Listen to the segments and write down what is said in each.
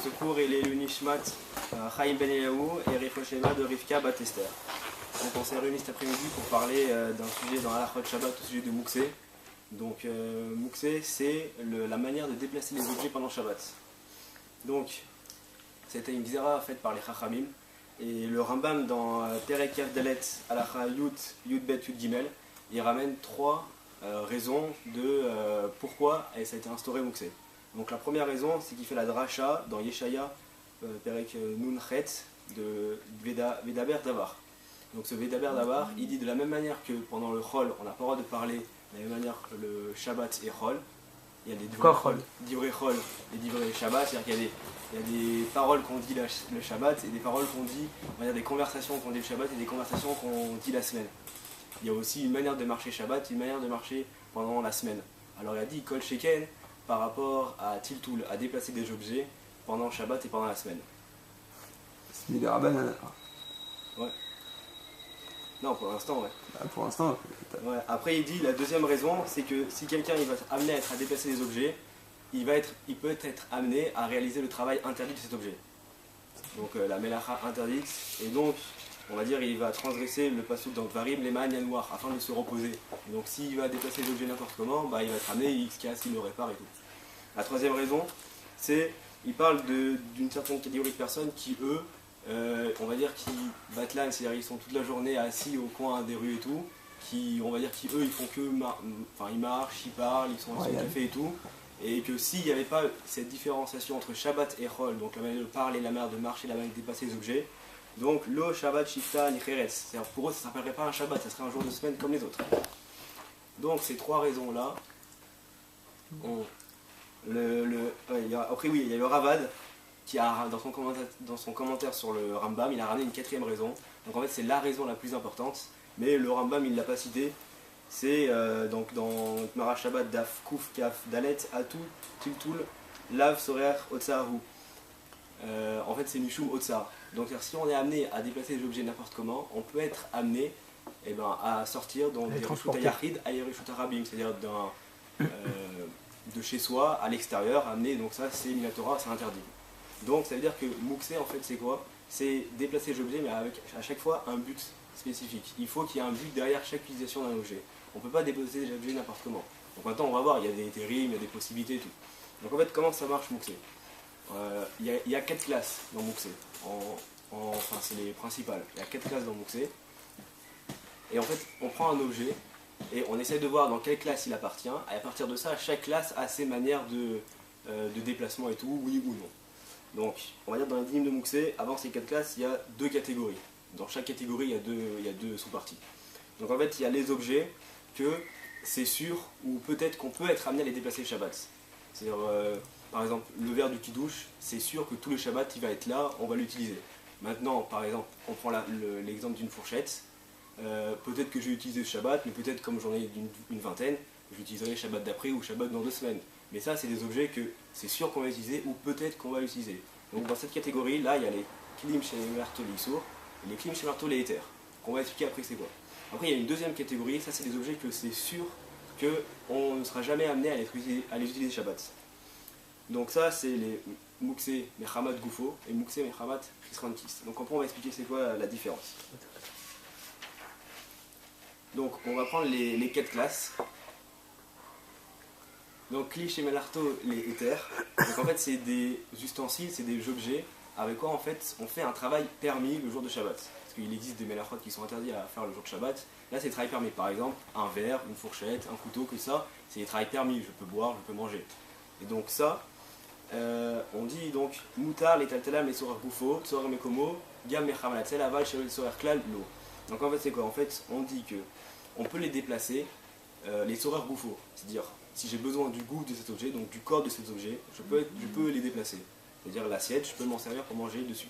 Ce cours est le Nishmat Chaim Ben Eliyahu et Refosheva de Rivka Bat Esther. Donc on s'est réunis cet après-midi pour parler d'un sujet dans Halachot Shabbat, au sujet de Mouksé. Donc Mouksé, c'est la manière de déplacer les objets pendant Shabbat. Donc c'était une xéra faite par les Chachamim. Et le Rambam dans Perek Yaf Dalet Halacha Yud Bet Yud Gimel, il ramène trois raisons de pourquoi ça a été instauré Mouksé. Donc la première raison, c'est qu'il fait la dracha dans Yeshaya, Perek Nun Chet, de Vedaber Davar. Donc ce Vedaber Davar, il dit de la même manière que pendant le Chol, on n'a pas le droit de parler, de la même manière que le Shabbat et Chol. Il y a des divrei Chol et divrei Shabbat, c'est-à-dire qu'il y a des paroles qu'on dit le Shabbat et des paroles qu'on dit, on va dire des conversations qu'on dit le Shabbat et des conversations qu'on dit la semaine. Il y a aussi une manière de marcher Shabbat, une manière de marcher pendant la semaine. Alors il a dit Kol Sheken par rapport à Tiltoul, à déplacer des objets pendant Shabbat et pendant la semaine. C'est des rabbins. Ouais. Non, pour l'instant, ouais. Bah, pour l'instant. Ouais. Après, il dit la deuxième raison, c'est que si quelqu'un il va être amené à déplacer des objets, il peut être amené à réaliser le travail interdit de cet objet. Donc la melacha interdite, et donc on va dire il va transgresser le passouk dans Dvarim, Leman Yanouar, afin de se reposer. Et donc s'il va déplacer les objets n'importe comment, bah, il va être amené, X casse, il le répare et tout. La troisième raison, c'est il parle d'une certaine catégorie de personnes qui, eux, on va dire qui battent l'âne, c'est-à-dire ils sont toute la journée assis au coin des rues et tout, on va dire eux ils font que ils marchent, ils parlent, ils sont au café et tout, et que s'il n'y avait pas cette différenciation entre Shabbat et Chol, donc la manière de parler, la manière de marcher, la manière de dépasser les objets, donc lo Shabbat Shifta Nicheretz, c'est-à-dire pour eux ça ne s'appellerait pas un Shabbat, ça serait un jour de semaine comme les autres. Donc ces trois raisons-là, après oui, il y a le Ravad qui a dans son commentaire sur le Rambam, il a ramené une quatrième raison. Donc en fait c'est la raison la plus importante, mais le Rambam il ne l'a pas cité. C'est donc dans Mara Shabbat Daf Kuf Kaf Dalet Atu Tiltul Lav Sorer Otsahu. En fait c'est Mishum Otsar. Donc si on est amené à déplacer les objets n'importe comment, on peut être amené à sortir dans des Rishut Yachid à Rishut Rabim, c'est-à-dire de chez soi à l'extérieur, amené, donc ça c'est Minatora, c'est interdit. Donc ça veut dire que Mouksé en fait c'est quoi? C'est déplacer les objets mais avec à chaque fois un but spécifique. Il faut qu'il y ait un but derrière chaque utilisation d'un objet. On ne peut pas déplacer les objets n'importe comment. Donc maintenant on va voir, il y a des rimes, il y a des possibilités et tout. Donc en fait comment ça marche Mouksé? Il y a 4 classes dans Mouksé. Enfin c'est les principales. Il y a 4 classes dans Mouksé. Et en fait on prend un objet et on essaie de voir dans quelle classe il appartient. Et à partir de ça, chaque classe a ses manières de déplacement et tout, oui ou non. Donc, on va dire dans les dynimes de Mouksé, avant ces 4 classes, il y a 2 catégories. Dans chaque catégorie, il y a deux sous-parties. Donc en fait, il y a les objets que c'est sûr, ou peut-être qu'on peut être amené à les déplacer le Shabbat. C'est-à-dire, par exemple, le verre du Kiddush, c'est sûr que tout le Shabbat, il va être là, on va l'utiliser. Maintenant, par exemple, on prend l'exemple d'une fourchette. Peut-être que je vais utiliser le Shabbat, mais peut-être comme j'en ai une vingtaine, j'utiliserai le Shabbat d'après ou le Shabbat dans 2 semaines. Mais ça, c'est des objets que c'est sûr qu'on va utiliser ou peut-être qu'on va l'utiliser. Donc dans cette catégorie, là, il y a les Klim chez Merto Lissour et les Klim chez Merto les Éthers, qu'on va expliquer après c'est quoi. Après, il y a une deuxième catégorie, ça c'est des objets que c'est sûr qu'on ne sera jamais amené à les utiliser Shabbat. Donc ça, c'est les Mouksé Mechamat Goufo et Mouksé Mechamat Chisrankis. Donc après, on va expliquer c'est quoi la différence. Donc on va prendre les 4 classes. Donc Kli chez Melarto, les éthers. Donc en fait c'est des ustensiles, c'est des objets avec quoi en fait on fait un travail permis le jour de Shabbat. Parce qu'il existe des melachot qui sont interdits à faire le jour de Shabbat. Là c'est des travail permis. Par exemple un verre, une fourchette, un couteau, que ça, c'est des travails permis. Je peux boire, je peux manger. Et donc ça, on dit donc Moutar, les taltalam, les sorar goufo, sorar mekomo, gam mechamalatzel, aval, shel sorar klal, l'eau. Donc en fait c'est quoi? En fait on dit que on peut les déplacer, les sorar goufo, c'est-à-dire si j'ai besoin du goût de cet objet, donc du corps de cet objet, je peux les déplacer. C'est-à-dire l'assiette, je peux m'en servir pour manger dessus.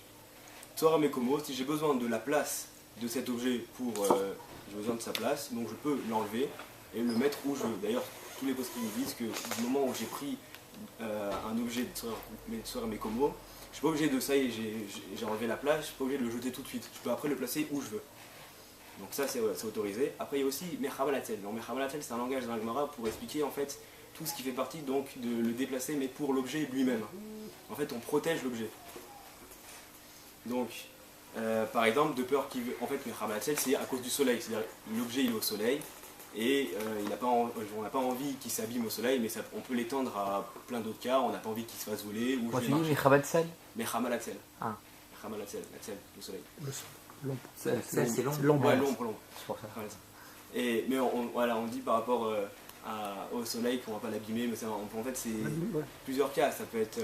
Sorar mekomo, si j'ai besoin de la place de cet objet j'ai besoin de sa place, donc je peux l'enlever et le mettre où je veux. D'ailleurs, tous les postes me disent que du moment où j'ai pris un objet de Sorar mekomo, je ne suis pas obligé de ça et j'ai enlevé la place, je ne suis pas obligé de le jeter tout de suite. Je peux après le placer où je veux. Donc ça c'est autorisé. Après il y a aussi Mechamalatel. Donc Mechamalatel c'est un langage dans la Gemara pour expliquer en fait tout ce qui fait partie donc de le déplacer, mais pour l'objet lui-même. En fait, on protège l'objet. Donc, par exemple, de peur qu'il... En fait, Merhamal Hatzel, c'est à cause du soleil. C'est-à-dire, l'objet, il est au soleil, et on n'a pas envie qu'il s'abîme au soleil, mais on peut l'étendre à plein d'autres cas. On n'a pas envie qu'il se fasse voler. Ou Quand tu dis Merhamal Hatzel. Merhamal Hatzel. Ah. Merhamal Hatzel, le soleil. L'ombre. C'est long. C'est l'ombre. Ouais, l'ombre. C'est pour ça. Voilà. Mais on dit par rapport au soleil qu'on va pas l'abîmer, mais en fait c'est Ouais. plusieurs cas. Ça peut être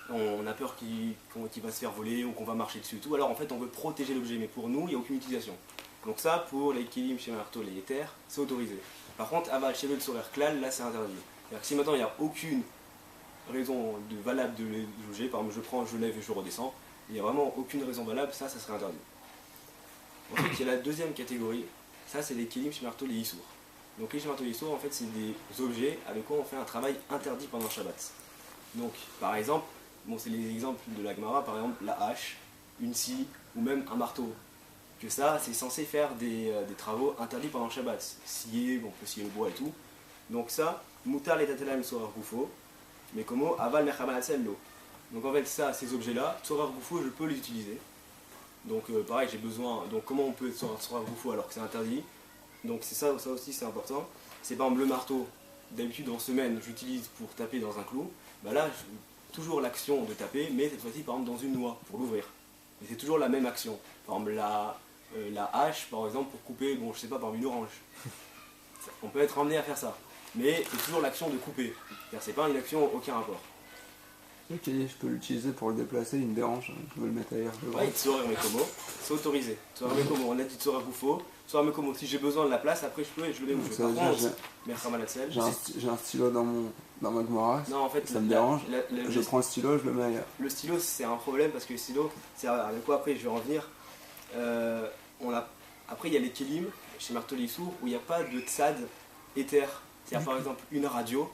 on a peur qu'il va se faire voler ou qu'on va marcher dessus et tout. Alors en fait on veut protéger l'objet, mais pour nous il n'y a aucune utilisation. Donc ça pour les kilim, chez Marteau, les éthers, c'est autorisé. Par contre aval, chez le soraire klal, là c'est interdit. C'est-à-dire que si maintenant il n'y a aucune raison valable de les juger, par exemple je lève et je redescends, il n'y a vraiment aucune raison valable, ça serait interdit. Ensuite, il y a la deuxième catégorie, ça c'est les kelim shemarto les issour. Donc les shemarto les issour, en fait, c'est des objets avec quoi on fait un travail interdit pendant Shabbat. Donc, par exemple, c'est les exemples de la Gemara, par exemple la hache, une scie ou même un marteau. Que ça, c'est censé faire des travaux interdits pendant Shabbat. Scier, on peut scier le bois et tout. Donc ça, mutar les tatelam sorar goufo, mais comment aval merchamal hatsel lo. Donc en fait, ça, ces objets-là, sorar goufo, je peux les utiliser. Donc pareil, j'ai besoin. Donc comment on peut être sur un goufo alors que c'est interdit? Donc c'est ça aussi c'est important. C'est par exemple le marteau. D'habitude en semaine j'utilise pour taper dans un clou. Bah là, toujours l'action de taper, mais cette fois-ci par exemple dans une noix pour l'ouvrir. Et c'est toujours la même action. Par exemple la hache par exemple pour couper, bon je sais pas, par exemple une orange. On peut être emmené à faire ça. Mais c'est toujours l'action de couper. C'est-à-dire c'est pas une action aucun rapport. Ok, je peux l'utiliser pour le déplacer, il me dérange, je veux le mettre ailleurs. Ouais, Tsorar Mekomo, c'est autorisé. Tsorar Mekomo, on a dit Tsorar Goufo. Tsorar Mekomo, si j'ai besoin de la place, après je peux et je le mets où je veux. Par contre, Merchamal Hatzel. J'ai un stylo dans ma Gemara, Non, en fait, ça me dérange. Je prends le stylo, je le mets ailleurs. Le stylo, c'est un problème parce que le stylo, c'est avec quoi après je vais en venir. Après, il y a les kelim chez Marteau Sourd où il n'y a pas de tzad éther. C'est-à-dire par exemple une radio,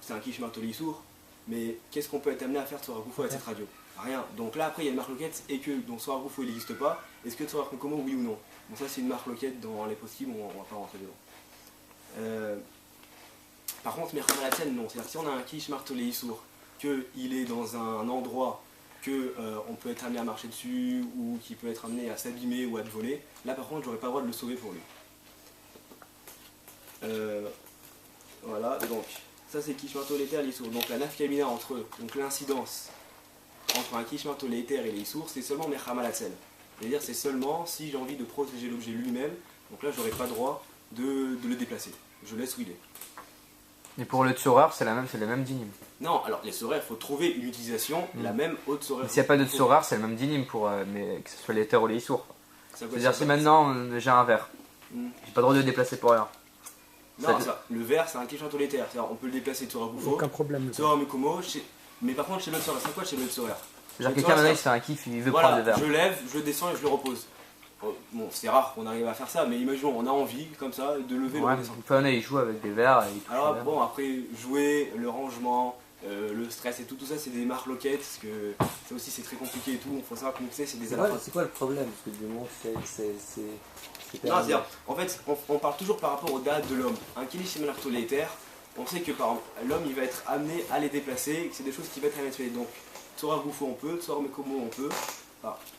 c'est un kish Marteau Sourd. Mais qu'est-ce qu'on peut être amené à faire de Tsorar Goufo avec cette radio? Rien. Donc là après il y a une marque loquette et que donc Tsorar Goufo il n'existe pas. Est-ce que Tsorar Mekomo oui ou non? Donc ça c'est une marque loquette dans les possibles, on va pas rentrer dedans. Par contre Merchamal Hatzel non. C'est-à-dire que si on a un kish martelé issour, qu'il est dans un endroit que on peut être amené à marcher dessus ou qui peut être amené à s'abîmer ou à te voler, là par contre j'aurais pas le droit de le sauver pour lui. Voilà donc. Ça c'est kish marteau l'éther et les sourds. Donc la nafkamina entre l'incidence entre un kish marteau l'éther et les sourds, c'est seulement Merchamal Hatzel. C'est-à-dire c'est seulement si j'ai envie de protéger l'objet lui-même, donc là j'aurais pas droit de le déplacer. Je laisse où il est. Et pour le tsorar, c'est le même dinim. Non, alors les soraires, il faut trouver une utilisation, la même haute soraire. S'il n'y a pas de tsorar, c'est le même dinim mais que ce soit l'éther ou les issours. Ça peut C'est-à-dire être si maintenant j'ai un verre, j'ai pas le droit de le déplacer pour rien. Non, le verre c'est un kish marteau l'éther, c'est-à-dire on peut le déplacer de Tsorar Goufo, Aucun problème. Tsorar Mekomo, mais par contre chez l'autre soraire, c'est quoi chez l'autre soraire? C'est-à-dire quelqu'un maintenant il se fait un kiff, il veut Voilà, prendre le verre. je lève, je descends et je le repose. Bon, c'est rare qu'on arrive à faire ça, mais imaginons, on a envie, comme ça, de lever Ouais, le descendre. il joue avec des verres et il touche Alors les verres. bon, après, jouer, le rangement, le stress et tout ça, c'est des marques loquettes, parce que ça aussi c'est très compliqué et tout, il faut savoir que c'est des alaphates. C'est quoi le problème? Parce que du moment c'est Non, c'est-à-dire, en fait, on parle toujours par rapport aux dates de l'homme. Un kilish marteau l'éther, on sait que par exemple, l'homme il va être amené à les déplacer, que c'est des choses qui vont être amenées. Donc, Tsorar Goufo on peut, Tsorar Mekomo on peut,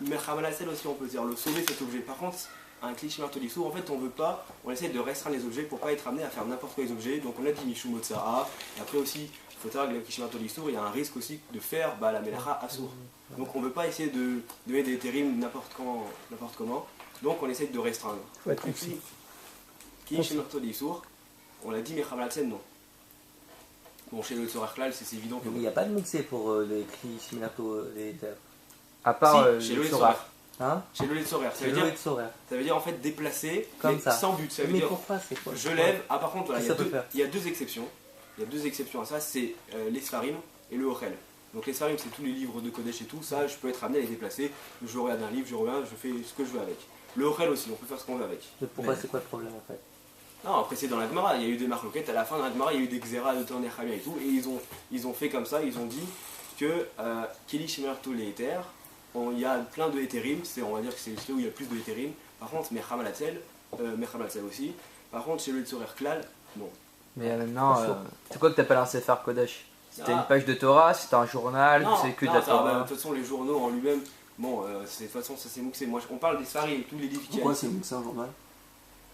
Merchamal Hatzel aussi on peut, c'est-à-dire le sauver cet objet. Par contre, un kilish marteau l'issour, en fait on veut pas, on essaie de restreindre les objets pour pas être amené à faire n'importe quoi les objets. Donc on a dit Mishum Otsa'a, et après aussi, il faut savoir que le kilish marteau l'issour, il y a un risque aussi de faire la Melacha Assour. Donc on veut pas essayer de mettre des térimes n'importe comment. Donc on essaye de restreindre. Faut être concis. Qui chez Marteau d'Issour, on l'a dit Merchamal Hatzel non. Bon chez le Tsorar Klal c'est évident que il n'y a pas de mixé pour les cris similato les terres. À part si, chez le tsorar. Hein? Chez le Tsorar, ça veut dire en fait déplacer comme mais ça. sans but. Ça veut Mais dire pourquoi c'est quoi? je lève. Ah par contre voilà, il y a deux exceptions. Il y a deux exceptions à ça, c'est les Sfarim et le Ochel. Donc les Sfarim c'est tous les livres de Kodesh et tout, ça je peux être amené à les déplacer. Je regarde un livre, je reviens, je fais ce que je veux avec. Le Ochel aussi, on peut faire ce qu'on veut avec. Mais pourquoi c'est quoi le problème en fait? Non, après c'est dans la Gemara, il y a eu des marques loquettes, à la fin dans la Gemara il y a eu des Xéra de Toner et tout, et ils ont fait comme ça, ils ont dit que Keli Shemerto les éthers, il y a plein de hétérim, on va dire que c'est celui où il y a le plus de hétérim, par contre Merchamal Hatzel aussi, par contre chez le Tsorer Klal, non. Mais maintenant, Bien sûr. c'est quoi que t'appelles un Sefer Kodesh? C'était Ah. une page de Torah, c'était un journal, Non, c'est que de non, la ça, bah, Torah. de toute façon, les journaux en lui-même, bon, de toute façon, ça c'est mouxé. Moi, on parle des Sfarim, tous les livres qui Pourquoi c'est un journal?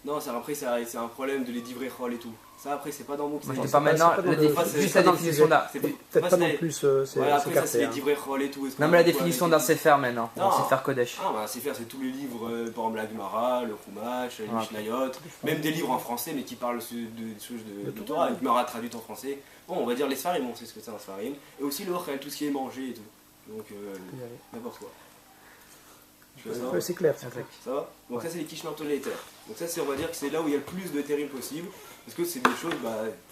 Non, après, c'est un problème de les divrei chol et tout. Ça, après, c'est pas dans Mouk. Moi, je c'est dis pas- pas maintenant, c'est pas la dans le- défi- c'est juste pas la dans le définition d'un. c'est Peut-être pas non plus, c'est Voilà, après, ça, c'est les café. divrei chol et tout. Non, mais la définition d'un Sefer maintenant, Non. un Sefer Kodesh. Ah, bah, Sefer, c'est tous les livres, par exemple, la Gemara, le Chumash, le Ah. Mishnayot, même des livres en français, mais qui parlent de choses de De Torah, Torah. une Gemara traduite en français. Bon, on va dire les Sfarim, on sait ce que c'est un Sfarim. Et aussi le Ochel, tout ce qui est mangé et tout. Donc, n'importe quoi. Tu vois ça va Ouais, c'est clair, c'est clair. Ça va. Donc ça c'est les Kishmartol et les terres. Donc ça c'est, on va dire que c'est là où il y a le plus de terribles possible, parce que c'est des choses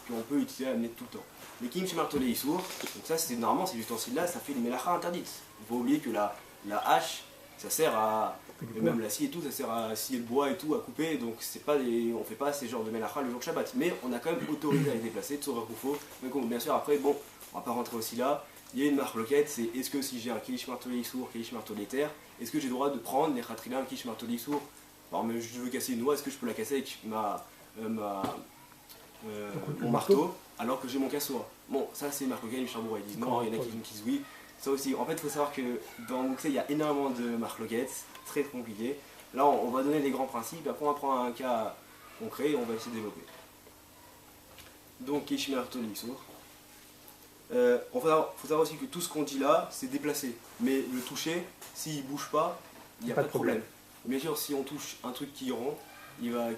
qu'on peut utiliser à amener tout le temps. Les Kishmartol et Issour, donc ça c'est normalement ces ustensiles-là, ça fait une mélacha interdite. Il faut oublier que la hache, ça sert à, et même la scie et tout, ça sert à scier le bois et tout, à couper, donc c'est pas on fait pas ces genres de mélacha le jour de Shabbat. Mais on a quand même autorisé à les déplacer, Tzorer Goufo. Mais bon, bien sûr après, bon, on va pas rentrer aussi là. Il y a une marque loquette, c'est est-ce que si j'ai un Kilish Martoli Issour, Kilish Martoli Terre, est-ce que j'ai le droit de prendre les Khatrila, un Kilish Martoli Issour? Alors, mais je veux casser une noix, est-ce que je peux la casser avec mon marteau alors que j'ai mon cassoir? Bon, ça c'est marque loquette, les Charbourg, ils disent non, il y en a qui disent oui. Ça aussi, en fait, il faut savoir que dans Mouxé, il y a énormément de marques loquettes, très compliqué. Là, on va donner les grands principes, après on va prendre un cas concret et on va essayer de développer. Donc, Kilish Martoli Issour. Faut savoir aussi que tout ce qu'on dit là, c'est déplacé. Mais le toucher, s'il bouge pas, il n'y a pas de problème. Bien sûr, si on touche un truc qui rond, qui va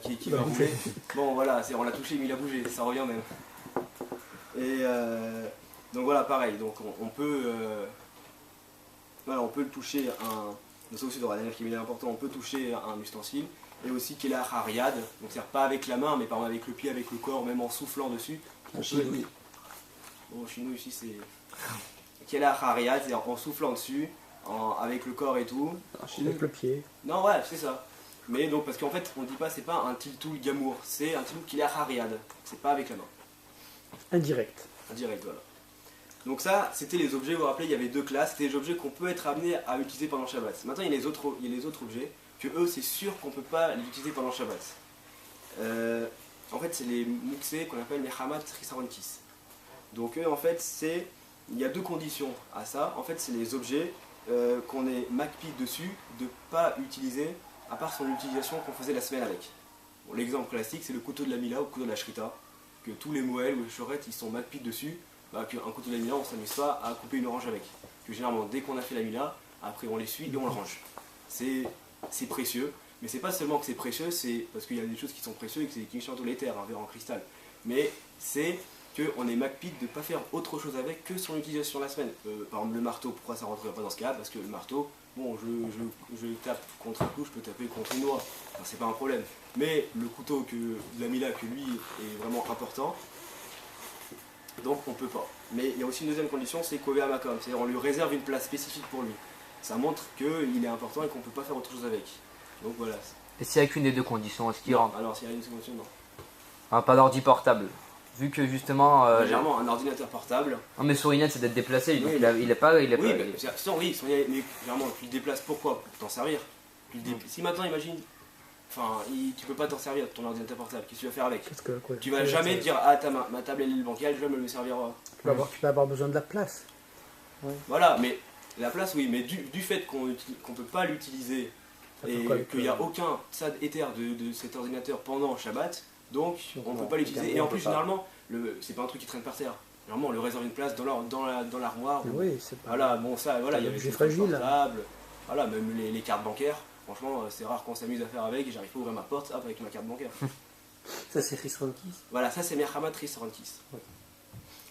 rouler. Bon, voilà, on l'a touché, mais il a bougé, ça revient même. Et donc voilà, pareil. Donc on peut le toucher ça aussi dans la dernière qui est important, on peut toucher un ustensile. Et aussi qu'il a hariad, donc c'est pas avec la main, mais par exemple avec le pied, avec le corps, même en soufflant dessus. En Chine, oui. Bon, chez nous ici c'est Kela Hariat, c'est en soufflant dessus, avec le corps et tout. En Chine, Avec le pied. Non, ouais, c'est ça. Mais donc, parce qu'en fait, on dit pas, c'est pas un tiltoul gamour, c'est un tiltoul Kela Hariad. C'est pas avec la main. Indirect. Direct, voilà. Donc, ça, c'était les objets, vous vous rappelez, il y avait deux classes, c'était les objets qu'on peut être amené à utiliser pendant Shabbat. Maintenant, il y a les autres objets, que eux, c'est sûr qu'on peut pas les utiliser pendant Shabbat. En fait, c'est les mouxés qu'on appelle les Hamat Trisaronkis. Donc eux en fait il y a deux conditions à ça. En fait c'est les objets qu'on est makpid dessus de pas utiliser à part son utilisation qu'on faisait la semaine avec. Bon, l'exemple classique c'est le couteau de la Mila ou le couteau de la Shrita, que tous les Moël ou les Chorettes ils sont makpid dessus, qu'un couteau de la Mila on s'amuse pas à couper une orange avec. Que généralement dès qu'on a fait la Mila, après on l'essuie et on le range. C'est précieux, mais c'est pas seulement que c'est précieux, c'est parce qu'il y a des choses qui sont précieuses et que c'est des Kingshanto l'éther, un verre en cristal. Mais c'est qu'on est makpid de ne pas faire autre chose avec que son utilisation la semaine. Par exemple le marteau, pourquoi ça ne rentrerait pas dans ce cas? Parce que le marteau, bon je tape contre un coup, je peux taper contre une noix, enfin, c'est pas un problème. Mais le couteau de la Mila, que lui est vraiment important, donc on peut pas. Mais il y a aussi une deuxième condition, c'est Kové Amakom, c'est-à-dire on lui réserve une place spécifique pour lui. Ça montre qu'il est important et qu'on ne peut pas faire autre chose avec. Donc voilà. Et s'il n'y a qu'une des deux conditions, est-ce qu'il rentre? Alors s'il y a une condition, non. Ah, pas d'ordi portable. Vu que justement. Généralement un ordinateur portable. Non, mais sur Inet, c'est d'être déplacé. Donc Oui, il est pas. Oui, mais généralement tu le déplaces pourquoi? Pour t'en servir. Si maintenant imagine, tu peux pas t'en servir de ton ordinateur portable, qu'est-ce que tu vas faire avec? Tu vas jamais te dire ma table elle est bancaire, je vais me le servir. Tu vas avoir besoin de la place. Voilà, mais la place oui, mais du fait qu'on peut pas l'utiliser et qu'il n'y a aucun tzad éther de cet ordinateur pendant Shabbat, donc on ne peut pas l'utiliser. Et en plus généralement, c'est pas un truc qui traîne par terre. Généralement on le réserve une place dans l'armoire. Oui, c'est pas. Voilà, bon ça, voilà, il y avait des des fragiles. portables, voilà, même les cartes bancaires. Franchement, c'est rare qu'on s'amuse à faire avec et j'arrive pas à ouvrir ma porte avec ma carte bancaire. Ça c'est Risronkis. Voilà, ça c'est Merhamat Risrankis. Ouais.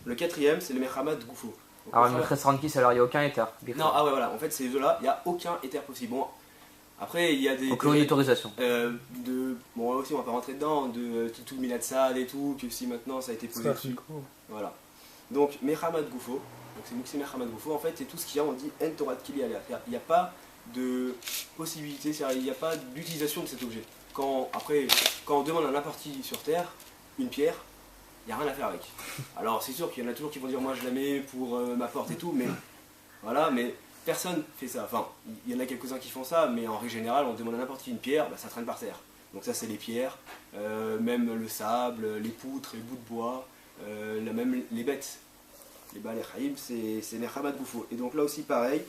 Le quatrième, c'est le Merhamat Goufo. Donc, Alors, le le Khesrankis, alors il n'y a aucun état. non, ah ouais, voilà, en fait, ces deux-là, il n'y a aucun éther possible. Bon, après, il y a des. Donc, une autorisation. Bon, aussi, on va pas rentrer dedans, de tout le Minatsad et tout, que si maintenant ça a été posé dessus. Voilà. Donc, Merhamat Goufo, donc c'est Mouxé Merhamat Goufo, en fait, c'est tout ce qu'il y a, on dit En Torah Kili Alea. Il n'y a pas de possibilité, il n'y a pas d'utilisation de cet objet. Quand on demande à n'importe qui sur Terre une pierre, il n'y a rien à faire avec. Alors c'est sûr qu'il y en a toujours qui vont dire moi je la mets pour ma porte et tout, mais voilà, mais personne fait ça. Enfin, il y en a quelques-uns qui font ça, mais en règle générale, on demande à n'importe qui une pierre, ça traîne par terre. Donc ça c'est les pierres, même le sable, les poutres, les bouts de bois, même les bêtes. Les Baal Chaim, c'est Merhamat Goufo. Et donc là aussi pareil,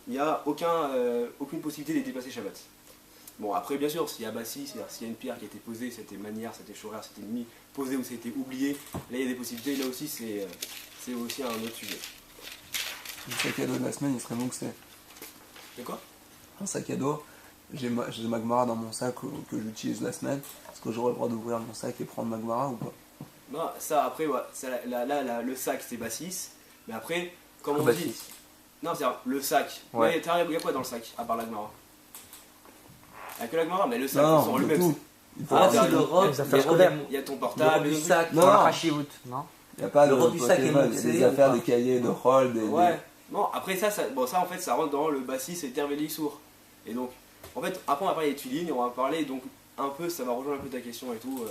il n'y a aucune possibilité de dépasser Shabbat. Bon après bien sûr, s'il y a Bassi, c'est-à-dire s'il y a une pierre qui a été posée, c'était manière, c'était chorer, c'était mis posé ou c'était oublié, là il y a des possibilités, là aussi c'est aussi un autre sujet. Le sac à dos de la semaine, il serait bon que c'est. C'est quoi? Un sac à dos, j'ai ma Gemara dans mon sac que j'utilise la semaine. Est-ce que j'aurais le droit d'ouvrir mon sac et prendre ma Gemara ou pas? Non, ça après, ouais, ça, là, le sac c'est Bassis, mais après, comme on Bassis. dit. Non, c'est-à-dire le sac. Ouais. Il y a quoi dans le sac, à part la Gemara? Il n'y a que la Gemara, mais le sac, Non, sur de lui-même. tout. Il faut Ah, Ah, c'est le robe, les affaires le robe scolaires. Il y a ton le portable, robe du les trucs. sac. Non, Pour non. la Hashivut, non? Il n'y a pas Le de robe du sac est Pokémon, il y a moussé des ou affaires pas de cahiers, de rôle, des. Ouais. Non, après ça, bon, ça en fait, ça rentre dans le Bassis et Terveli sourd. Et donc, en fait, après on va parler des tuilines et on va parler donc un peu, ça va rejoindre un peu ta question et tout.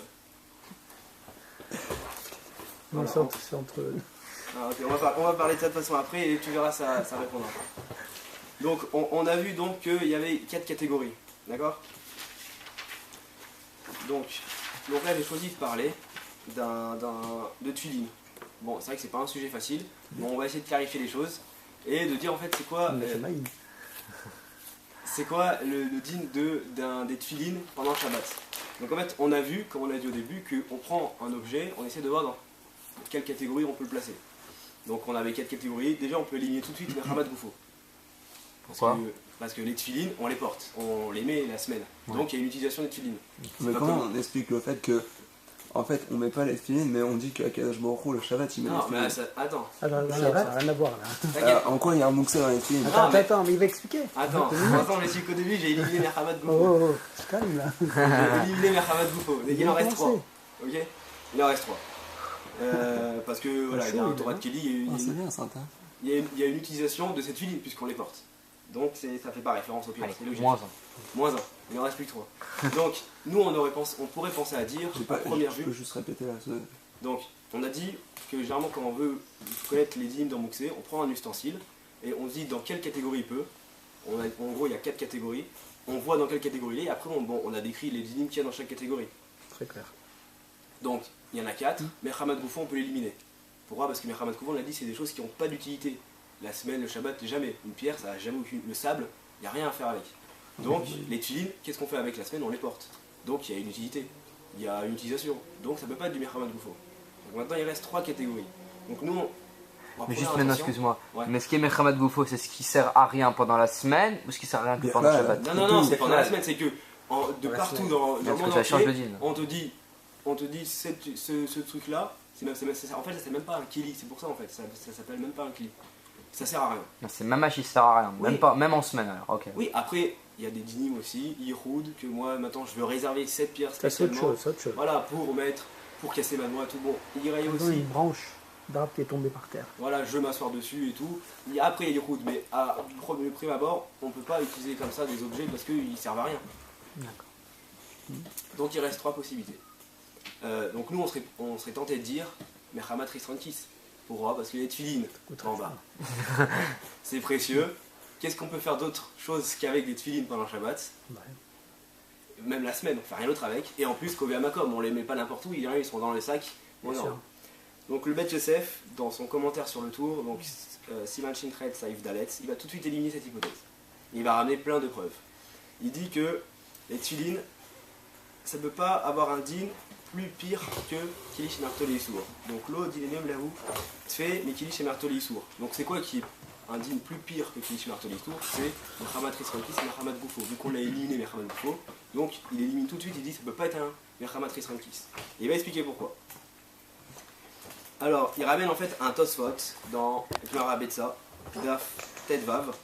Non, Voilà. c'est entre. Ah, ok, on va parler de ça de toute façon après et tu verras, ça répondra. Donc, on a vu donc qu'il y avait 4 catégories, d'accord? Donc là, j'ai choisi de parler de tuiline. Bon, c'est vrai que c'est pas un sujet facile, mais on va essayer de clarifier les choses et de dire en fait c'est quoi, On a fait maïs. le din des tuilines pendant le Shabbat. Donc en fait, on a vu, comme on a dit au début, qu'on prend un objet, on essaie de voir dans quelle catégorie on peut le placer. Donc on avait 4 catégories. Déjà, on peut éliminer tout de suite le Merhamat Goufo. Pourquoi? Parce que les tuilines, on les porte, on les met la semaine. Ouais. Donc il y a une utilisation des tuilines. Mais pas comment comme- on explique le fait que. En fait, on met pas les filines, mais on dit qu'à Kadosh Baruch Hu, le Shabbat, il met Non, les mais filines. attends, Ah, non, C'est ça vrai. n'a rien à voir là. t'inquiète. En quoi il y a un mouxé dans les filines? Ah, Attends, mais- attends, mais il va expliquer. Attends, je sais qu'au début j'ai éliminé Merhamat Oh, Goufo. oh, oh, c'est calme là. J'ai éliminé Merhamat Goufo. Il en reste 3. commencer. Ok? Il en reste 3. Parce que voilà, il y a un chaud, Torah de hein. Kelly, il y a Ah, c'est une- bien ça, hein. il y a une utilisation de cette tuiline puisqu'on les porte. Donc ça fait pas référence au pire, Allez, c'est logique. moins un. Moins 1, il en reste plus que 3. Donc nous on pourrait penser à dire, J'ai à pas, première je vue, peux juste répéter là. donc on a dit que généralement quand on veut connaître les dîmes dans Mouxé, on prend un ustensile et on se dit dans quelle catégorie il peut. En gros il y a 4 catégories, on voit dans quelle catégorie il est et après on a décrit les dîmes qu'il y a dans chaque catégorie. Très clair. Donc il y en a 4, mais Merhamat Goufo on peut l'éliminer. Pourquoi? Parce que Merhamat Goufo on a dit c'est des choses qui n'ont pas d'utilité. La semaine, le Shabbat, jamais. Une pierre, ça n'a jamais aucune. Le sable, il n'y a rien à faire avec. Donc, les tuilines, qu'est-ce qu'on fait avec la semaine? On les porte. Donc, il y a une utilité. Il y a une utilisation. Donc, ça ne peut pas être du Merhamat Goufo. Donc, maintenant, il reste 3 catégories. Donc, nous, on va Mais prendre juste maintenant, attention. excuse-moi. Ouais. Mais ce qui est Merhamat Goufo, c'est ce qui sert à rien pendant la semaine ou ce qui sert à rien que Bien, pendant le ouais, Shabbat? Non, c'est pendant la Ouais. semaine. C'est que de Dans la partout semaine. dans le Parce monde que ça change de entier, dîme. on te dit ce truc-là, en fait, ça c'est même pas un kili. C'est pour ça, en fait. Ça s'appelle même pas un kili. Ça sert à rien. Non, c'est même qui sert à rien. Oui. Même en semaine alors. Ok. Oui, après, il y a des dynimes aussi, Ihoud, que moi maintenant je veux réserver cette pierre Ça, c'est autre spécialement. chose, c'est autre chose. Voilà, pour casser ma noix, tout bon. Il y a Ils ont aussi, une branche d'arbre qui est tombée par terre. voilà, je veux m'asseoir dessus et tout. Après, il y a Ihoud, mais à le prime abord, on peut pas utiliser comme ça des objets parce qu'ils servent à rien. D'accord. Donc il reste 3 possibilités. Donc nous, on serait tenté de dire Merhamat Risrankis. Pourquoi? Parce que les tuilines, en bas, c'est précieux. Qu'est-ce qu'on peut faire d'autre chose qu'avec des tuilines pendant Shabbat? Ouais. Même la semaine, on fait rien d'autre avec. Et en plus, Kové Amakom, on les met pas n'importe où, ils sont dans le sac. Bon, Bien non. sûr. Donc le Bet Yosef, dans son commentaire sur le tour, donc Siman Shinkret Saïf Dalet, il va tout de suite éliminer cette hypothèse. Il va ramener plein de preuves. Il dit que les tuilines, ça ne peut pas avoir un din plus pire que Kilish Martoli Issour. Donc l'eau dilenium lahu tfé mais Kilish Martoli Issour. Donc c'est quoi qui est un din plus pire que Kilish Martoli Issour? C'est Merhamat Risrankis et Merhamat Goufo. Vu qu'on l'a éliminé Merhamat Goufo, donc il élimine tout de suite, il dit ça ne peut pas être un Merhamat Risrankis. Et il va expliquer pourquoi. Alors, il ramène en fait un Tosfot dans Gemara Betsa, Daf Tetvav,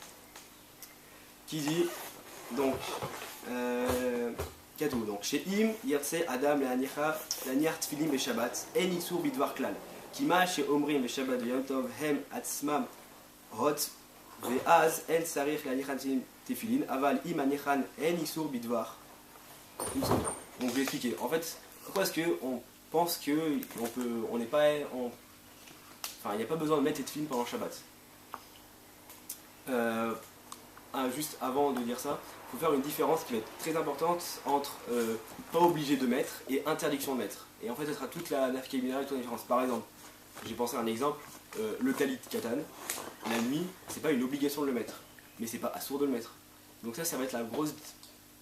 qui dit donc Katou, donc chez Im, Yertse Adam Laniar Tfilim et Shabbat, En Isur Bidvar Klal, Kima chez Omrim et Shabbat Yom Tov Hem Atzmam Hot Veaz En Sarich Lanichan Tefilin, Aval Im Anichan En Isur Bidvar. Donc je vais expliquer. En fait, pourquoi est-ce qu'on pense que on n'est pas, enfin, il n'y a pas besoin de mettre les tefilines pendant Shabbat. juste avant de dire ça, il faut faire une différence qui va être très importante entre pas obligé de mettre et interdiction de mettre. Et en fait, ce sera toute la nafkamina et toute la différence. Par exemple, j'ai pensé à un exemple, le talit katan, la nuit, c'est pas une obligation de le mettre, mais c'est pas assourd de le mettre. Donc ça va être la grosse,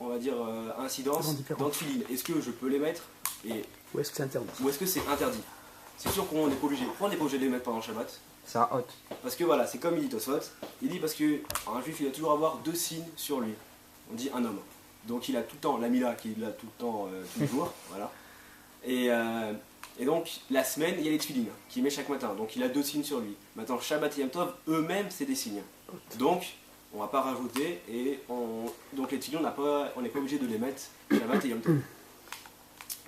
on va dire, incidence dans le tefillin. Est-ce que je peux les mettre et Ou est-ce que c'est interdit? ou est-ce que c'est interdit? C'est sûr qu'on n'est pas obligé. Pourquoi on n'est pas obligé de les mettre pendant le Shabbat? C'est un hot. Parce que voilà, c'est comme il dit Tosfot, il dit parce que un juif il doit toujours avoir 2 signes sur lui. On dit un homme. Donc il a tout le temps la mila qui est là tout le temps, tous les jours, voilà. Et donc la semaine il y a les tefillin qu'il met chaque matin, donc il a 2 signes sur lui. Maintenant Shabbat et Yom Tov eux-mêmes c'est des signes. Donc on va pas rajouter donc les tefillin on n'est pas obligé de les mettre Shabbat et Yom Tov.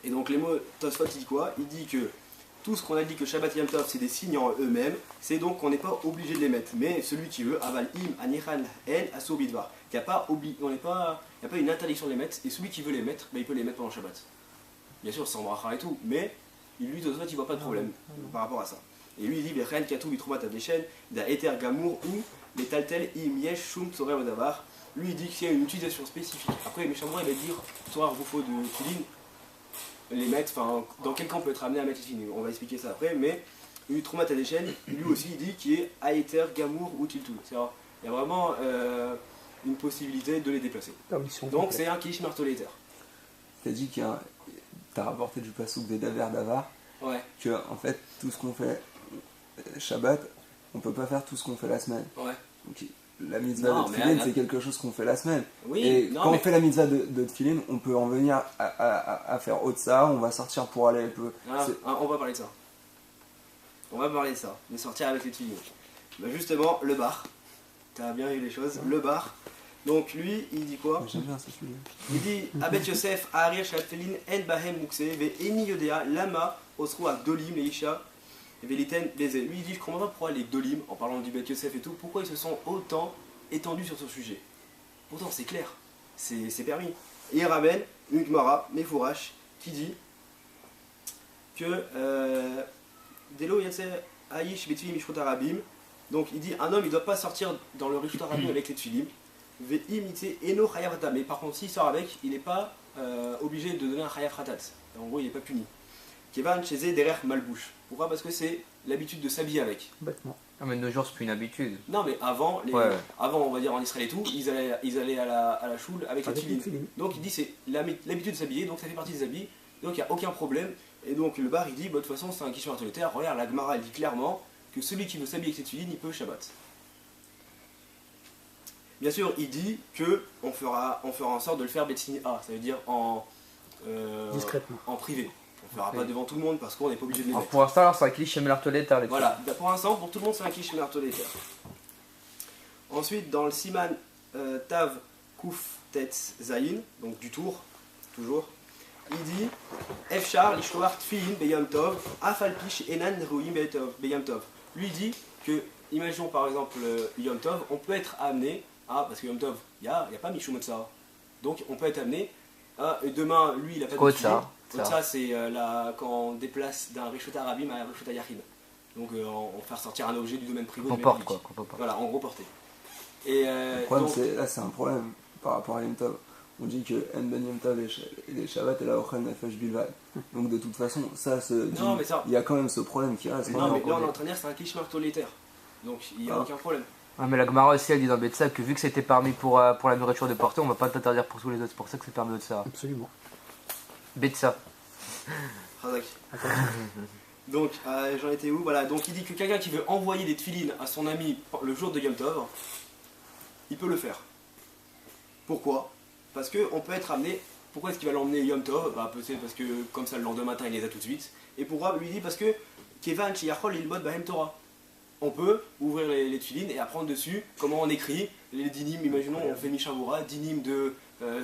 Et donc les mots Tosfot il dit quoi? Il dit que tout ce qu'on a dit que Shabbat et Yom Tov c'est des signes en eux-mêmes, c'est donc qu'on n'est pas obligé de les mettre. Mais celui qui veut, aval im anichan en aso bidvar. Il n'y a pas une interdiction de les mettre, et celui qui veut les mettre, il peut les mettre pendant Shabbat. Bien sûr sans bracha et tout, mais lui de il voit pas de problème par rapport à ça. Et lui il dit Bechen katou bitroumat adeshen da eter gamour ou les taltel im yesh shum tzorer odavar. Lui il dit qu'il y a une utilisation spécifique. Après Mishamra il va dire Torah Rufo de Tilin. Les mettre, enfin, dans quel cas on peut être amené à mettre les films, on va expliquer ça après, mais lui, Troumat à l'échelle, lui aussi il dit qu'il est Aïter, Gamour ou Tiltou. Il y a vraiment une possibilité de les déplacer. Donc c'est un Kish Martoléter. T'as dit qu'il y a t'as rapporté du Passouk des Daver Davar, Ouais. que en fait tout ce qu'on fait Shabbat, on peut pas faire tout ce qu'on fait la semaine. Ouais. Donc, la mitzvah Non, de mais Tfilin, là- c'est quelque chose qu'on fait la semaine. Oui, Et non, quand mais- on fait la mitzvah de Tfilin, on peut en venir à faire autre ça, on va sortir pour aller un peu. Ah, on va parler de ça. On va parler de ça, de sortir avec les films. Bah justement, le bar. T'as bien vu les choses. Le bar. Donc lui, il dit quoi? J'aime bien ce sujet. Il dit Abet Yosef, Arir Shatfelin, En Bahem Mukse, Ve Eni Yodea, Lama, Osrua, Dolim, Leisha, Veliten, Beze. Lui, il dit Je comprends pas pourquoi les Dolim, en parlant du Bet Yosef et tout, pourquoi ils se sont autant étendus sur ce sujet. Pourtant, c'est clair, c'est permis. Et il ramène une Gemara, Mefourash, qui dit que Delo Yatse Aish Betvi Mishrut Arabim. Donc il dit un homme il doit pas sortir dans le Rishut Arabim avec les Tfilim. Ve imiter Eno Chayav Hatat. Mais par contre, s'il sort avec, il n'est pas obligé de donner un Chayav Hatat. En gros, il n'est pas puni. Kevan Cheze Derer Malbouche. Pourquoi? Parce que c'est l'habitude de s'habiller avec. Bêtement. Non, mais de nos jours, c'est plus une habitude. Non, mais avant, Ouais. avant, on va dire en Israël et tout, ils allaient à la choule avec les Avec les Tfilim. tefillin. Donc il dit c'est l'habitude de s'habiller, donc ça fait partie des habits, donc il n'y a aucun problème. Et donc le bar il dit, bah, de toute façon c'est un Kishmar Toléter, regarde la Gemara elle dit clairement que celui qui veut s'habiller avec ses tefillin, il peut Shabbat. Bien sûr il dit que on fera en sorte de le faire Betsini A, ça veut dire Discrètement. en privé. On ne fera pas Oui. devant tout le monde parce qu'on n'est pas obligé de les Alors mettre. pour l'instant, alors, c'est un cliché Melartolétar. Les Voilà, pour l'instant, pour tout le monde, c'est un Kishmar Toléter. Ensuite, dans le Siman Tav Kouf Tetz Zayin, donc du tour, toujours, il dit Efchar Lishloar Tfilin Beyam Tov, Afalpish Enan Ruim Beyam Tov. Lui il dit que, imaginons par exemple Yom Tov, on peut être amené à, parce que Yom Tov, il n'y a pas Mishum Otsar. Donc on peut être amené à, et demain, lui il a pas de Otsar. Otsar, c'est quand on déplace d'un Rishut Arabim à un Rishut Yachid. Donc on fait ressortir un objet du domaine privé. qu'on du porte, public. quoi. Qu'on peut pas. Voilà, en gros porté. Et Le problème, donc, là, c'est un problème par rapport à Yom Tov. On dit que En Ben Yom Tov et les Shabbat et la Ochel Nefesh Bilvad. Donc de toute façon, Non, mais ça- il y a quand même ce problème qui reste. non, mais non, là, mais- l'entraîneur, c'est un Kishmar Toléter. Donc, il n'y a Ah. aucun problème. Ah, mais la Gemara aussi, elle dit dans Betsa que vu que c'était permis pour la nourriture de porter, on va pas t'interdire pour tous les autres. C'est pour ça que c'est permis de ça. Absolument. Betsa. Razak. Donc, j'en étais où? Voilà, donc il dit que quelqu'un qui veut envoyer des tefilines à son ami le jour de Yom Tov, il peut le faire. Pourquoi? Parce qu'on peut être amené. Pourquoi est-ce qu'il va l'emmener Yom Tov? Bah, peut-être parce que comme ça, le lendemain matin, il les a tout de suite. Et pourquoi? Lui dit parce que Kevan Shiyachol Ilbod Bahem Torah. On peut ouvrir les tefilines et apprendre dessus comment on écrit les dinim. Imaginons, on fait Mishavura, dinim de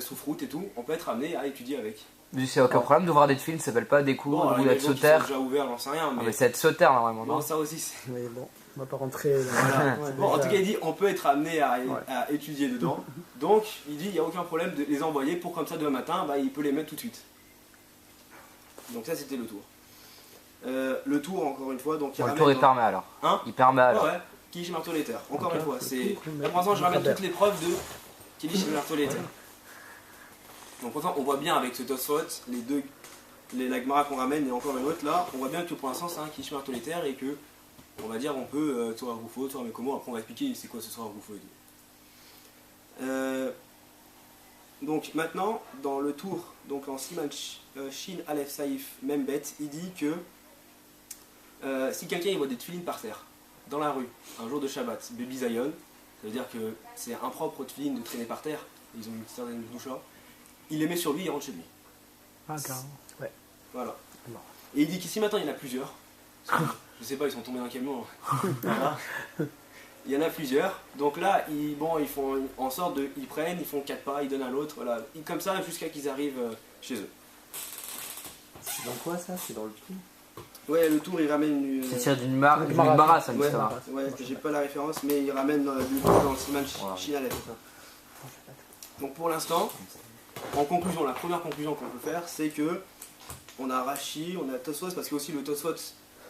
Soufrout et tout. On peut être amené à étudier avec. Mais c'est aucun problème d'ouvrir des films, ça s'appelle pas des cours alors, ou il y a d'être des gens qui sauter. sont déjà ouverts, j'en sais rien. Ah, Mais, mais c'est être sauter normalement, bon, non? ça aussi, c'est. Mais bon, on va pas rentrer dans Voilà. Ouais, Bon, en déjà. tout cas, il dit on peut être amené à, Ouais. à étudier dedans. Donc, il dit il n'y a aucun problème de les envoyer pour comme ça demain matin, bah, il peut les mettre tout de suite. Donc, ça, c'était le tour. Le tour, encore une fois, donc il Bon, le ramène tour est dans- permis alors. Hein? Il permet alors. Ouais, ouais. Kilish Marteau Letter. Encore une fois, c'est. tout, Là pour l'instant, je ramène Robert. toutes les preuves de Kilish Marteau Letter. Donc pourtant, on voit bien avec ce Tosfot, les deux, la Gemara qu'on ramène et encore une autre là, on voit bien que pour l'instant c'est un Kilish Marteau Letter et que, on va dire, on peut Torah Roufo, Torah Mekomo, après on va expliquer c'est quoi ce Torah Roufo et tout. Donc maintenant, dans le tour, donc en Siman Shin Aleph Saïf Membet, il dit que si quelqu'un il voit des tuilines par terre, dans la rue, un jour de Shabbat, Baby Zion, ça veut dire que c'est impropre aux tuilines de traîner par terre, ils ont une certaine doucha, il les met sur lui, il rentre chez lui. Ah, carrément. Ouais. Voilà. Non. Et il dit qu'ici maintenant il y en a plusieurs. Je sais pas, ils sont tombés dans un camion. Voilà. Il y en a plusieurs. Donc là, ils font en sorte de. Ils prennent, ils font 4 pas, ils donnent à l'autre. Voilà. Et comme ça jusqu'à qu'ils arrivent chez eux. C'est dans quoi ça? C'est dans le tout? Ouais, le tour il ramène une. C'est tiré d'une mara, ça, Ouais, l'histoire. j'ai pas la référence, mais il ramène le tour dans le Siman Shinalef. Donc pour l'instant, en conclusion, la première conclusion qu'on peut faire, c'est que on a Rashi, on a Tosfot, parce que aussi le Tosfot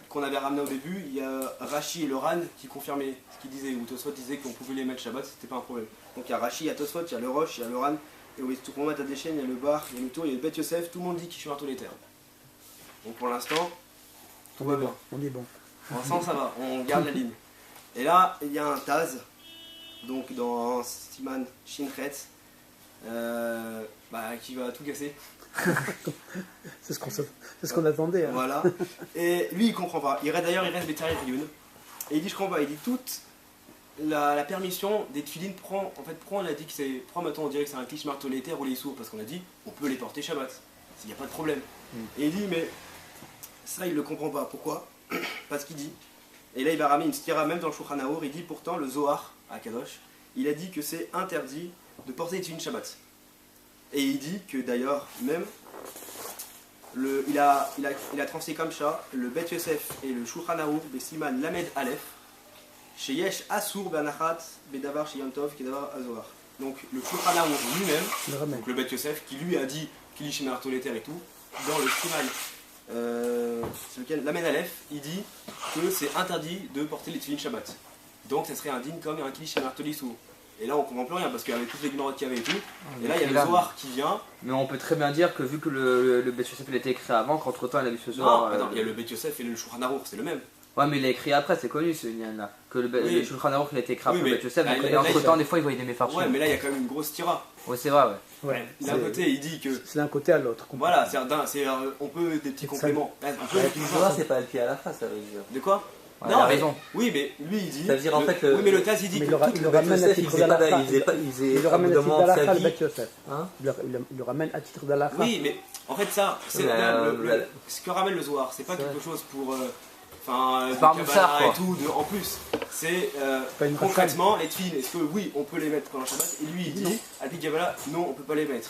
qu'on avait ramené au début, il y a Rashi et le Ran qui confirmaient ce qu'il disait, où Tosfot disait qu'on pouvait les mettre Shabbat, c'était pas un problème. Donc il y a Rashi, il y a Tosfot, il y a le Roche, il y a le Ran, et oui, tout le monde a des chaînes, il y a le Bar, il y a le Tour, il y a le Bet Yosef, tout le monde dit qu'il tous les terres. Donc pour l'instant, tout va bien. On est bon. Pour l'instant ça va, on garde la ligne. Et là, il y a un Taz, donc dans Siman Shinchet, qui va tout casser. C'est ce qu'on attendait. Hein. Voilà. Et lui il comprend pas. D'ailleurs il reste Betari Rioun. Et il dit je comprends pas. Il dit toute la permission des tuilines prend. En fait on a dit que c'est. Maintenant on dirait que c'est un cliché marteau-létaire ou les sourds parce qu'on a dit on peut les porter Shabbat. Il n'y a pas de problème. Et il dit mais ça il le comprend pas. Pourquoi? Parce qu'il dit. Et là il va ramener une stira même dans le Shulchan Arour, il dit pourtant le Zohar à Kadosh, il a dit que c'est interdit de porter des tuilines Shabbat. Et il dit que d'ailleurs, même, il a tranché comme ça le Bet Yosef et le Shulchan Arour, Besiman Lamed Aleph, chez Yesh Asur Banachat, Bedavar chez Yantov, Kedavar Azohar. Donc le Shulchan Arour lui-même, donc le Bet Yosef, qui lui a dit qu'il y chez Toléter et tout, dans le Siman, c'est lequel Lamed Aleph, il dit que c'est interdit de porter les tuilines Shabbat. Donc ça serait indigne comme un cliché Martolisou. Et là on comprend plus rien parce qu'il y avait toutes les ignorantes qu'il y avait et tout. Et là il y a le Zohar qui vient. Mais on peut très bien dire que vu que le Bet Yosef il a été écrit avant, qu'entre temps il a vu ce Zohar. Non, il y a le Bet Yosef et le Shulchan Arour, c'est le même. Ouais, mais il l'a écrit après, c'est connu ce lien-là. Que le Shulchan Arour il a été écrit après le Bet Yosef, et entre temps des fois il voyait des méfarchis. Ouais, mais là il y a quand même une grosse tira. Ouais, c'est vrai, ouais. Ouais, D'un côté il dit que. c'est d'un côté à l'autre. Voilà, on peut des petits compléments. Le Zohar, c'est pas le pied à la face, ça veut dire. De quoi? Ouais, il a raison. Oui, mais lui il dit. Ça veut dire en fait. Oui, mais le Taz il dit Mais que. il le ramène à titre d'Alaha. Il le ramène à titre d'Alaha, le Bet Yosef. Il le ramène à titre d'Alaha. Oui, mais en fait ça, c'est ce que ramène le Zohar, c'est pas quelque chose pour. Enfin, pas un moussard, quoi. Et tout, en plus, c'est concrètement les tuiles. Est-ce que oui, on peut les mettre pendant Shabbat? Et lui il dit, Alpi Gabala, non, on peut pas les mettre.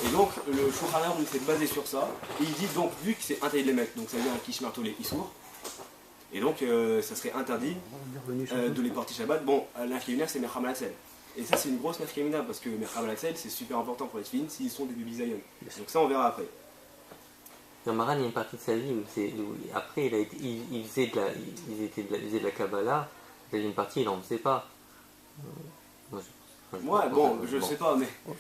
Et donc le Shulchan Arour s'est basé sur ça. Et il dit donc, vu que c'est interdit de les mettre, donc ça veut dire un Kish Marteau les Issour. Et donc ça serait interdit de les porter Shabbat. Bon, l'infirmière c'est Mercham Alatsel. Et ça c'est une grosse nafkamina parce que Mercham Alatsel c'est super important pour les tuiles s'ils sont des bébés Zion. Donc ça on verra après. Dans Maran, il y a une partie de sa vie où après il faisait de la Kabbalah, il y a une partie il n'en faisait pas. Moi, bon, je sais pas, mais en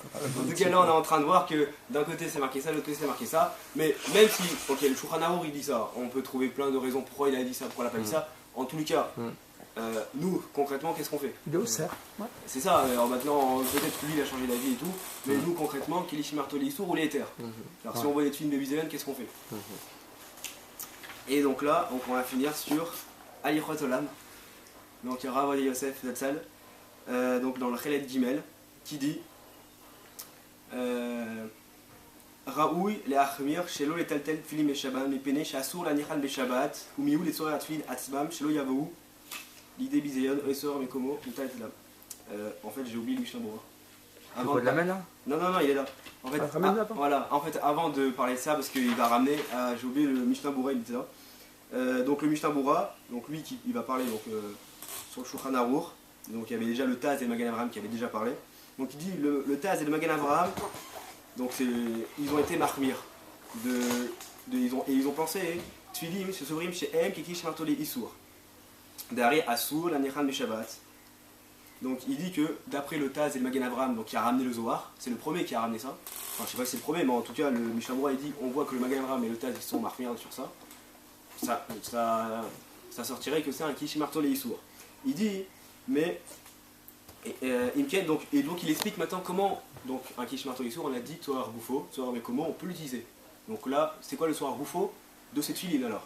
tout cas là on est en train de voir que d'un côté c'est marqué ça, de l'autre côté c'est marqué ça, mais même si, ok, le Shulchan Arour il dit ça, on peut trouver plein de raisons pourquoi il a dit ça, pourquoi il a pas dit ça, en tous les cas, nous concrètement qu'est-ce qu'on fait? Il est au cerf. C'est ça, alors maintenant peut-être que lui il a changé d'avis et tout, mais nous concrètement, Kilish Marteau les sourds ou les éthers. Alors si on voit des films de Bizéven, qu'est-ce qu'on fait? Et donc là, on va finir sur Alichot Olam, donc Rav Yosef Zatzal. Donc dans le Chelet Gimel, qui dit Raoui le Achmir, Shelo le Taltel Tfilim et Shabbat, Mepene, Shasur la Nichan be Shabbat, ou Miou les Sorer Atfilin Atzbam, Shelo Yavou, l'idée Biséon, Esor Mekomo, Mutal Filam. En fait, j'ai oublié le Mishnah Bora. Avant de la mettre là? Non, il est là. En fait, voilà, en fait, avant de parler de ça, parce qu'il va ramener, j'ai oublié le Mishnah Bora, il était là. Donc le Mishnah Bora, donc lui il va parler donc, sur le Shulchan Arour. Donc il y avait déjà le Taz et le Magen Avraham qui avaient déjà parlé. Donc il dit le Taz et le Magen Avraham, donc ils ont été marmir. Ils ont pensé Tfilim, se Sobrim chez M, Kiki, Shmartoli, Issour. Dari Asur, la Nechan Meshabat. Donc il dit que d'après le Taz et le Magen Avraham, donc qui a ramené le Zohar, c'est le premier qui a ramené ça. Enfin, je sais pas si c'est le premier, mais en tout cas, le Mishabura, il dit, on voit que le Magen Avraham et le Taz, ils sont marqués sur ça. Ça sortirait que c'est un Kish Martol et Issour. Il dit, mais donc il explique maintenant comment, donc un Kish Martol et Issour, on a dit Tzohar Boufo, Tzohar Mekomo, on peut l'utiliser. Donc là, c'est quoi le Tzohar Boufo de cette filine alors?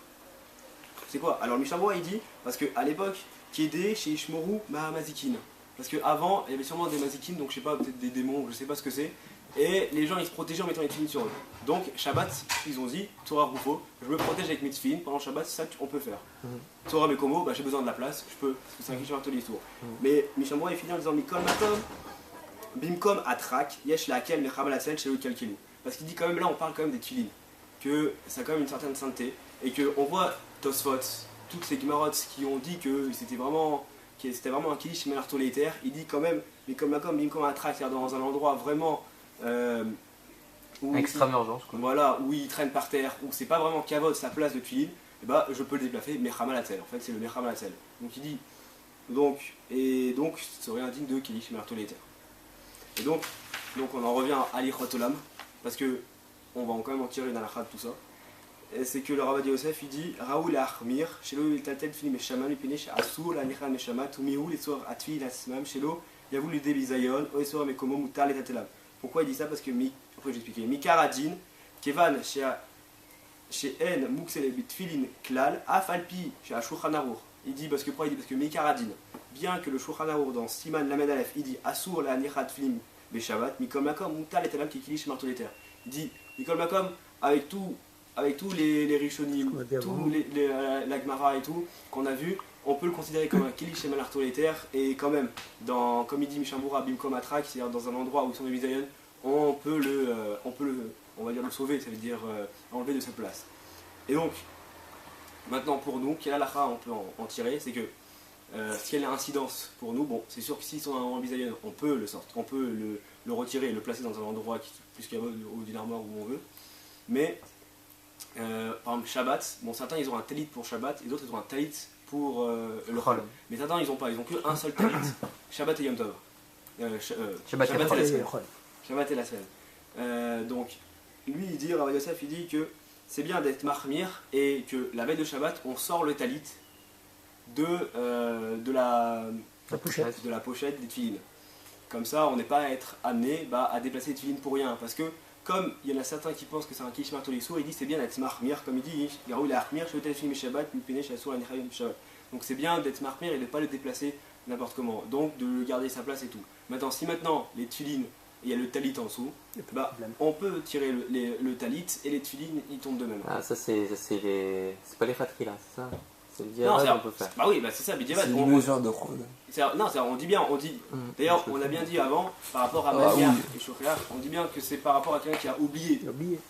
C'est quoi? Alors le Mishabura, il dit, parce qu'à l'époque, Kédé chez Ishmoru Mahamazikin. Parce qu'avant, il y avait sûrement des Mazikin, donc je sais pas, peut-être des démons, je sais pas ce que c'est. Et les gens ils se protégeaient en mettant les tefilines sur eux. Donc Shabbat, ils ont dit, Torah Roufo, je me protège avec mes tefilines pendant Shabbat, c'est ça qu'on peut faire. Torah Mekomo, bah, j'ai besoin de la place, je peux, parce que c'est un Kishmar Tour. Mais Mishamura il finit en disant Mikol Makom, Bimkom Atrak, Yesh Lakel Mechabalatsel, Shelo Kalkelu. Parce qu'il dit quand même, là on parle quand même des tefilines, que ça a quand même une certaine sainteté, et qu'on voit Tosfot, toutes ces Gemarots qui ont dit que c'était vraiment un Kilish Melartolétaire, il dit quand même, Mikol Makom, Bimkom Atrak, c'est-à-dire dans un endroit vraiment. Extrême urgence quoi. Voilà, où il traîne par terre, où c'est pas vraiment Kavod sa place de tuiline, et bah je peux le déplacer, Mechamalatzel, en fait c'est le Mechamalatzel. Donc il dit, donc ce serait indigne de Kilish Melartolétaire. Et donc on en revient à l'Ichotolam, parce que on va quand même en tirer une halakha de tout ça. Et c'est que le Rabbi Yosef il dit Raoul Achmir, Shelo Iltatel Filim Meshaman, Lipinesh Asur, la Nichan Meshamat, Umihu, les soirs Atvi, la Smam, Shelo, Yavou le Debizayon, Oesor Mekomo, Mutar, les Tatelam. Pourquoi il dit ça? Parce que, après j'expliquais, Mikaradin, Kevan, chez N, Muxel, Bitfilin, Klal, Afalpi, chez Ashulchan Arour. Il dit, parce que Mikaradin, bien que le Shulchan Arour dans Siman Lamed Aleph, il dit Asur, la Nichat Filim, Beshavat, Mikol Makom, Mutar, les Tatelam, Kikilish, Martolétaire. Il dit, Mikol Makom, avec tous les Rishonim, tous la Gemara et tout, qu'on a vu, on peut le considérer comme un Kilish Melartolétaire, et quand même, comme il dit Mishamboura, Bimkom Atrak, c'est-à-dire dans un endroit où sont les Bizayon, on peut on va dire le sauver, ça veut dire enlever de sa place. Et donc, maintenant pour nous, quelle halakha on peut en tirer, c'est que quelle incidence pour nous, bon, c'est sûr que s'ils sont en Bizayon, on peut le retirer et le placer dans un endroit qui plus qu'à ou d'une armoire où on veut, mais par exemple Shabbat, bon certains ils ont un talit pour Shabbat et d'autres ils ont un talit pour le Chol. Mais certains ils ont qu'un seul talit, Shabbat et Yom Tov. Shabbat et la semaine. Shabbat et la semaine. Donc lui il dit, Rabbi Yosef il dit que c'est bien d'être mahmir et que la veille de Shabbat on sort le talit de la pochette des tefilines. Comme ça on n'est pas à être amené à déplacer les tefilines pour rien, parce que comme il y en a certains qui pensent que c'est un Kish Martolissour, il dit c'est bien d'être mahmir, comme il dit, donc c'est bien d'être mahmir et de ne pas le déplacer n'importe comment, donc de le garder sa place et tout. Maintenant, si les tefilines, il y a le talit en dessous, on peut tirer le talit et les tefilines ils tombent de même. Ah, c'est pas les fatris là, c'est ça? C'est le diavad qu'on peut faire. Bah oui, c'est ça, c'est une mesure de fraude. Non, on dit bien, d'ailleurs on a bien dit avant, par rapport à Maria et Shokhéar, on dit bien que c'est par rapport à quelqu'un qui a oublié.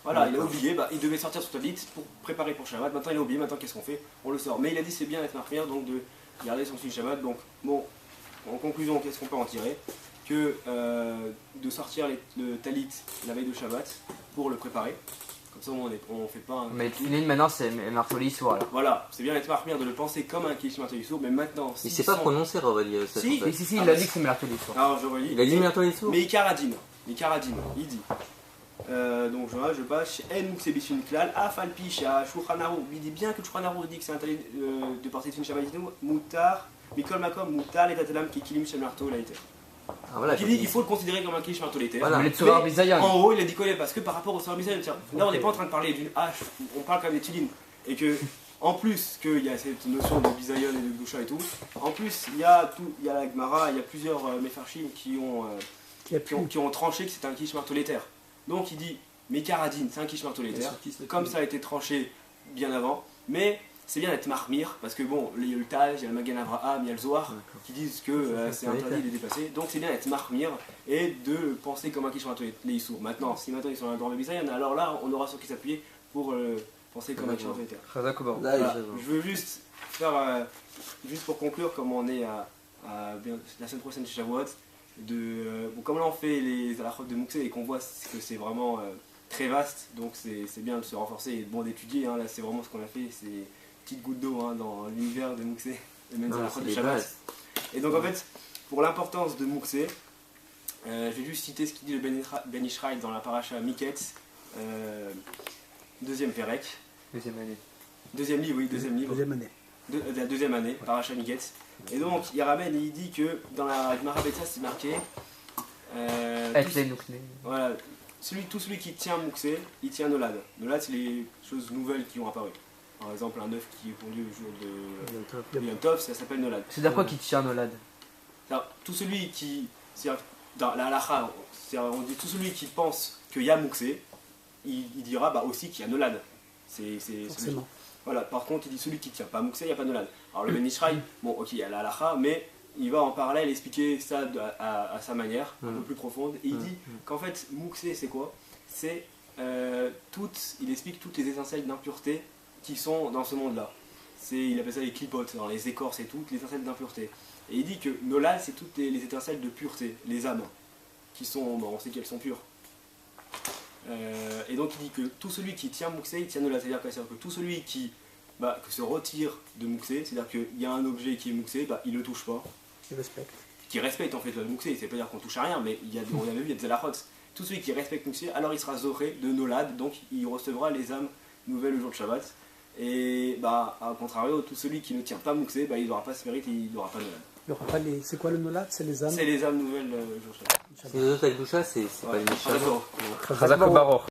Voilà, il a oublié, il devait sortir son talit pour préparer pour Shabbat, maintenant il a oublié, maintenant qu'est-ce qu'on fait? On le sort. Mais il a dit c'est bien d'être marqué, donc de garder son suivi Shabbat, donc bon, en conclusion, qu'est-ce qu'on peut en tirer? Que de sortir le talit la veille de Shabbat pour le préparer. Comme ça, on fait pas un. Mais Tfilin maintenant c'est Martolissour alors. Voilà, c'est bien d'être marmire de le penser comme un Kilish Martolissour, mais maintenant. Il s'est pas prononcé, Ravali. Si, il a dit que c'est Martolissour. Alors je relis. Il a dit Martolissour. Mais Ikaradin, il dit. Donc je passe chez En Muksebishun Klal, Afalpi, chez Shulchan Arour. Il dit bien que le Shulchan Arour dit que c'est un talit de porter Tfilin Shabbatino, Moutar, Mikol Makom, Moutar, les Tatelam, Kikilim, Shem Marto, Laïter. Ah, voilà, il dit il faut le considérer comme un Kilish Martolétaire. Voilà, mais en haut il a dit quoi? Parce que par rapport au Tzohar Bizayon, là on n'est pas en train de parler d'une hache, on parle quand même des tefilines. Et que, en plus qu'il y a cette notion de Bizayon et de Gdusha et tout, en plus il y a la Gemara, il y a plusieurs Mefarshim qui ont tranché que c'était un Kilish Martolétaire. Donc il dit Mekaradin, c'est un Kilish Martolétaire, comme ça a été tranché bien avant, mais c'est bien d'être mahmir, parce que bon, il y a le Taj, il y a le Magen Avraham, il y a le Zohar, qui disent que c'est interdit de dépasser, donc c'est bien d'être mahmir et de penser comme un Kilish Martolétaire. Maintenant, si maintenant ils sont dans le Bizayon, alors là on aura sur qui s'appuyer pour penser comme un Kilish Martolétaire. Voilà. Je veux juste faire, juste pour conclure, comme on est à la semaine prochaine chez Shavuot, comme là on fait les halachot de Mouksé et qu'on voit que c'est vraiment très vaste, donc c'est bien de se renforcer et bon d'étudier, là c'est vraiment ce qu'on a fait, c'est petite goutte d'eau dans l'univers de Mouksé. mêmes Non, halachot c'est de les Shabbat. bases. Et donc en fait, pour l'importance de Mouxé, je vais juste citer ce qu'il dit le Ben Ishraï dans la paracha Miketz, deuxième Pérec. Deuxième année. Deuxième livre, oui, deuxième livre. Deuxième année. La deuxième année, paracha Miketz. Et donc, il ramène et il dit que dans la Gemara Betsa, c'est marqué. Voilà, tout celui qui tient Mouxé, il tient Nolad. Nolad, c'est les choses nouvelles qui ont apparu. Par exemple, un œuf qui est pondu le jour de Yom Tov, ça s'appelle Nolad. C'est-à-dire quoi qui tient Nolad? Tout celui qui. Dans la halacha, on dit tout celui qui pense qu'il y a Mouxé, il dira bah, aussi qu'il y a Nolad. C'est Forcément. voilà, par contre, il dit celui qui ne tient pas Mouxé, il n'y a pas Nolad. Alors le Ben Ishraï, bon, ok, il y a la halacha, mais il va en parallèle expliquer ça à sa manière, un peu plus profonde. Et il dit qu'en fait, Mouxé, c'est quoi? C'est il explique toutes les essentielles d'impureté qui sont dans ce monde-là. Il appelle ça les clipotes, dans les écorces et toutes les étincelles d'impureté. Et il dit que Nolad, c'est toutes les étincelles de pureté, les âmes, qui sont, on sait qu'elles sont pures. Et donc il dit que tout celui qui tient Mouxé, il tient Nolad. C'est-à-dire que tout celui qui se retire de Mouxé, c'est-à-dire qu'il y a un objet qui est Mouxé, il ne le touche pas. Il respecte. Qui respecte en fait le Mouxé, c'est pas dire qu'on touche à rien, mais on avait vu, il y a des halachot. Tout celui qui respecte Mouxé, alors il sera zoré de Nolad, donc il recevra les âmes nouvelles le jour de Shabbat. Et à contrario, tout celui qui ne tient pas Mouxé, il n'aura pas ce mérite et il n'aura pas Nolad. Il y aura pas les... C'est quoi le Nolad? C'est les âmes? C'est les âmes nouvelles le jour de Shabbat. C'est les autres avec Doucha, c'est pas les méchants. D'accord. Chazak Baruch.